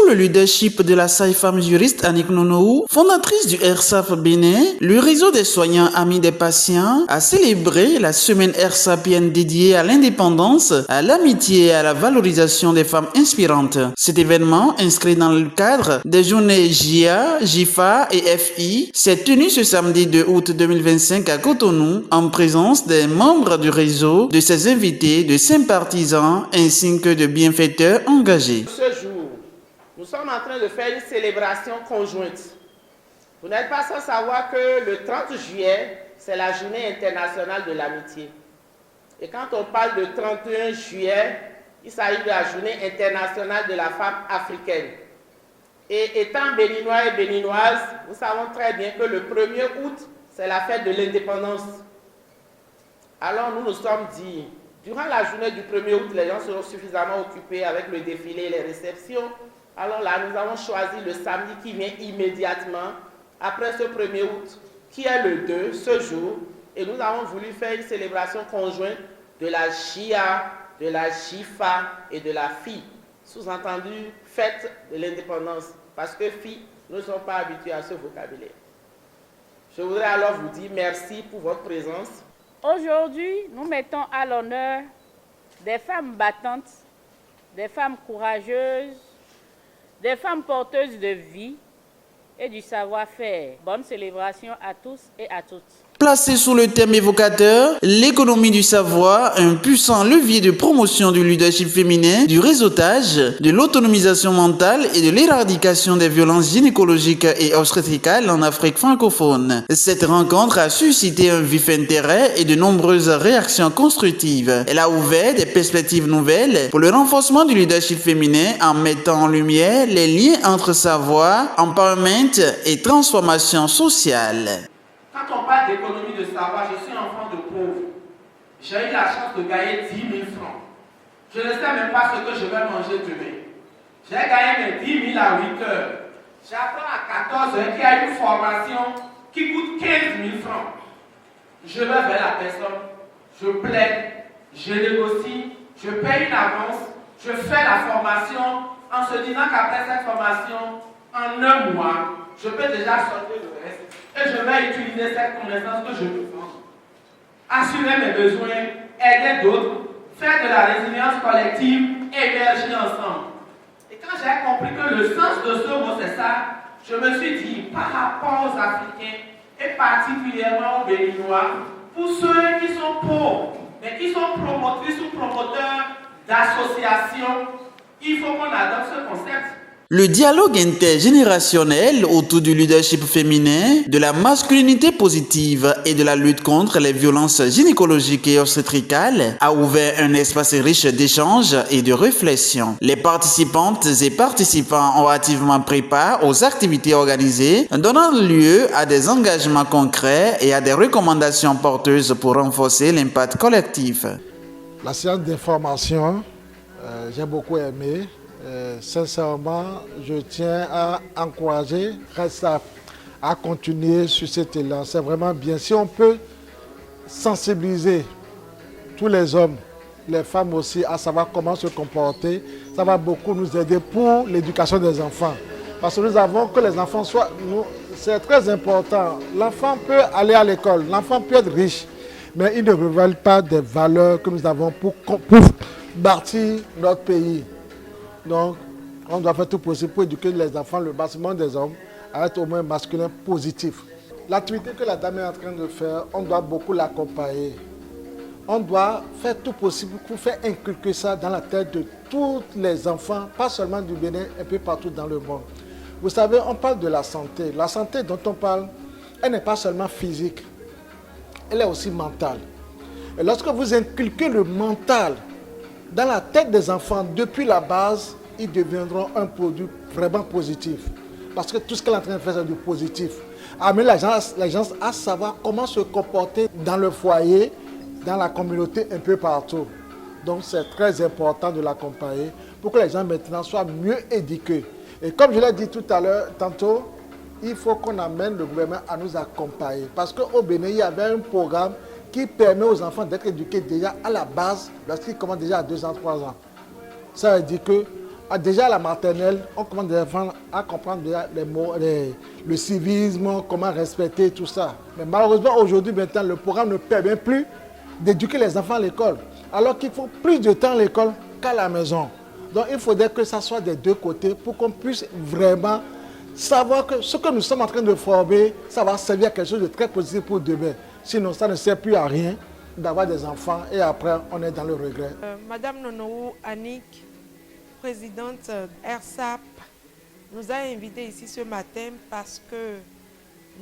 le leadership de la sage-femme juriste Annick Nonohou, fondatrice du RSAP Bénin, le réseau des soignants amis des patients a célébré la semaine RSAPienne dédiée à l'indépendance, à l'amitié et à la valorisation des femmes inspirantes. Cet événement, inscrit dans le cadre des journées JIA, JIFA et FI, s'est tenu ce samedi 2 août 2025 à Cotonou en présence des membres du réseau, de ses invités, de sympathisants ainsi que de bienfaiteurs engagés. Ce jour, nous sommes en train de faire une célébration conjointe. Vous n'êtes pas sans savoir que le 30 juillet, c'est la journée internationale de l'amitié. Et quand on parle de 31 juillet, il s'agit de la journée internationale de la femme africaine. Et étant béninois et béninoises, nous savons très bien que le 1er août, c'est la fête de l'indépendance. Alors nous nous sommes dit, durant la journée du 1er août, les gens seront suffisamment occupés avec le défilé et les réceptions. Alors là, nous avons choisi le samedi qui vient immédiatement après ce 1er août, qui est le 2, ce jour. Et nous avons voulu faire une célébration conjointe de la JIA, de la JIFA et de la FI. Sous-entendu, fête de l'indépendance. Parce que FI, nous ne sommes pas habitués à ce vocabulaire. Je voudrais alors vous dire merci pour votre présence. Aujourd'hui, nous mettons à l'honneur des femmes battantes, des femmes courageuses, des femmes porteuses de vie et du savoir-faire. Bonne célébration à tous et à toutes. Placé sous le thème évocateur, l'économie du savoir, un puissant levier de promotion du leadership féminin, du réseautage, de l'autonomisation mentale et de l'éradication des violences gynécologiques et obstétricales en Afrique francophone. Cette rencontre a suscité un vif intérêt et de nombreuses réactions constructives. Elle a ouvert des perspectives nouvelles pour le renforcement du leadership féminin en mettant en lumière les liens entre savoir, empowerment et transformation sociale. Quand on parle d'économie de savoir, je suis enfant de pauvre. J'ai eu la chance de gagner 10 000 francs. Je ne sais même pas ce que je vais manger demain. J'ai gagné mes 10 000 à 8 heures. J'apprends à 14 heures qu'il y a une formation qui coûte 15 000 francs. Je vais vers la personne, je plaide, je négocie, je paye une avance, je fais la formation en se disant qu'après cette formation, en un mois, je peux déjà sortir le reste. Et je vais utiliser cette connaissance que je me vends. Assurer mes besoins, aider d'autres, faire de la résilience collective, émerger ensemble. Et quand j'ai compris que le sens de ce mot c'est ça, je me suis dit, par rapport aux Africains, et particulièrement aux Béninois, pour ceux qui sont pauvres, mais qui sont promotrices ou promoteurs d'associations, il faut qu'on adopte ce concept. Le dialogue intergénérationnel autour du leadership féminin, de la masculinité positive et de la lutte contre les violences gynécologiques et obstétricales a ouvert un espace riche d'échanges et de réflexion. Les participantes et participants ont activement pris part aux activités organisées, donnant lieu à des engagements concrets et à des recommandations porteuses pour renforcer l'impact collectif. La séance d'information, j'ai beaucoup aimé. Sincèrement, je tiens à encourager RSAP à continuer sur cet élan. C'est vraiment bien. Si on peut sensibiliser tous les hommes, les femmes aussi, à savoir comment se comporter, ça va beaucoup nous aider pour l'éducation des enfants. Parce que nous avons que les enfants soient... C'est très important. L'enfant peut aller à l'école, l'enfant peut être riche, mais il ne révèle pas des valeurs que nous avons pour bâtir notre pays. Donc, on doit faire tout possible pour éduquer les enfants, le bâtiment des hommes, à être au moins masculin positif. L'activité que la dame est en train de faire, on doit beaucoup l'accompagner. On doit faire tout possible pour faire inculquer ça dans la tête de tous les enfants, pas seulement du Bénin, un peu partout dans le monde. Vous savez, on parle de la santé. La santé dont on parle, elle n'est pas seulement physique, elle est aussi mentale. Et lorsque vous inculquez le mental dans la tête des enfants depuis la base, ils deviendront un produit vraiment positif. Parce que tout ce qu'elle est en train de faire, c'est du positif. Amener les gens à savoir comment se comporter dans le foyer, dans la communauté, un peu partout. Donc c'est très important de l'accompagner pour que les gens maintenant soient mieux éduqués. Et comme je l'ai dit tout à l'heure, tantôt, il faut qu'on amène le gouvernement à nous accompagner. Parce qu'au Bénin, il y avait un programme qui permet aux enfants d'être éduqués déjà à la base lorsqu'ils commencent déjà à 2 ans, 3 ans. Ça veut dire que Déjà à la maternelle, on commence à comprendre les mots, le civisme, comment respecter tout ça. Mais malheureusement, aujourd'hui, maintenant, le programme ne permet plus d'éduquer les enfants à l'école. Alors qu'il faut plus de temps à l'école qu'à la maison. Donc il faudrait que ça soit des deux côtés pour qu'on puisse vraiment savoir que ce que nous sommes en train de former, ça va servir à quelque chose de très positif pour demain. Sinon, ça ne sert plus à rien d'avoir des enfants et après, on est dans le regret. Madame Nonou Annick, présidente RSAP, nous a invités ici ce matin parce que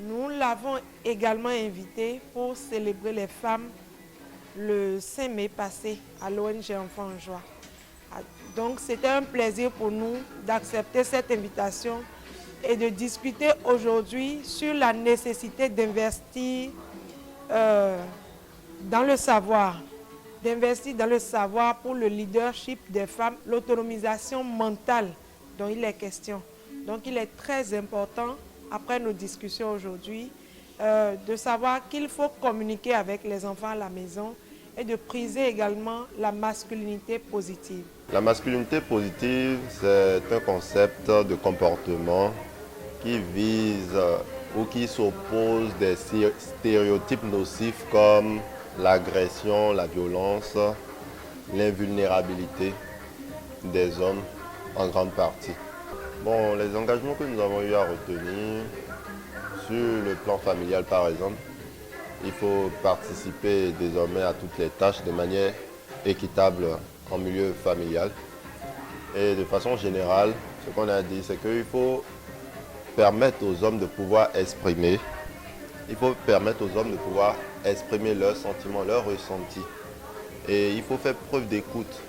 nous l'avons également invitée pour célébrer les femmes le 5 mai passé à l'ONG Enfants en Joie. Donc c'était un plaisir pour nous d'accepter cette invitation et de discuter aujourd'hui sur la nécessité d'investir dans le savoir. D'investir dans le savoir pour le leadership des femmes, l'autonomisation mentale dont il est question. Donc il est très important, après nos discussions aujourd'hui, de savoir qu'il faut communiquer avec les enfants à la maison et de priser également la masculinité positive. La masculinité positive, c'est un concept de comportement qui vise ou qui s'oppose des stéréotypes nocifs comme l'agression, la violence, l'invulnérabilité des hommes en grande partie. Bon, les engagements que nous avons eu à retenir sur le plan familial par exemple, il faut participer désormais à toutes les tâches de manière équitable en milieu familial. Et de façon générale, ce qu'on a dit, c'est qu'il faut permettre aux hommes de pouvoir exprimer. Il faut permettre aux hommes de pouvoir exprimer leurs sentiments, leurs ressentis. Et il faut faire preuve d'écoute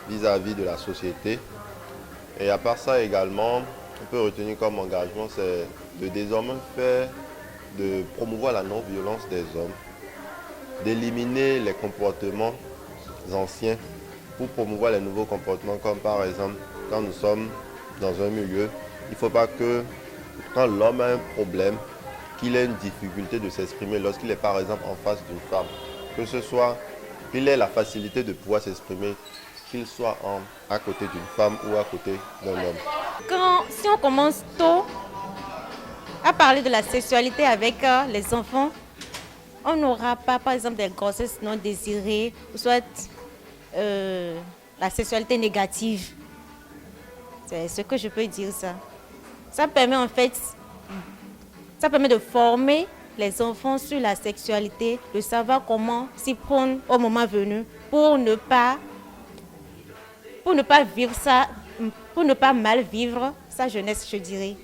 vis-à-vis de la société. Et à part ça également, on peut retenir comme engagement, c'est de désormais de promouvoir la non-violence des hommes, d'éliminer les comportements anciens pour promouvoir les nouveaux comportements, comme par exemple, quand nous sommes dans un milieu, il ne faut pas que quand l'homme a un problème, qu'il ait une difficulté de s'exprimer lorsqu'il est par exemple en face d'une femme, que ce soit qu'il ait la facilité de pouvoir s'exprimer, qu'il soit à côté d'une femme ou à côté d'un homme. Si on commence tôt à parler de la sexualité avec les enfants, on n'aura pas, par exemple, des grossesses non désirées, ou soit la sexualité négative. C'est ce que je peux dire ça. Ça permet en fait, de former les enfants sur la sexualité, de savoir comment s'y prendre au moment venu pour ne pas vivre ça, pour ne pas mal vivre sa jeunesse, je dirais.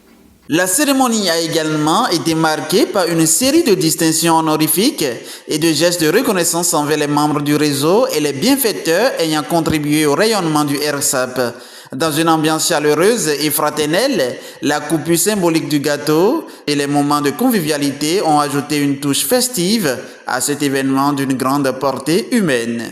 La cérémonie a également été marquée par une série de distinctions honorifiques et de gestes de reconnaissance envers les membres du réseau et les bienfaiteurs ayant contribué au rayonnement du RSAP. Dans une ambiance chaleureuse et fraternelle, la coupure symbolique du gâteau et les moments de convivialité ont ajouté une touche festive à cet événement d'une grande portée humaine.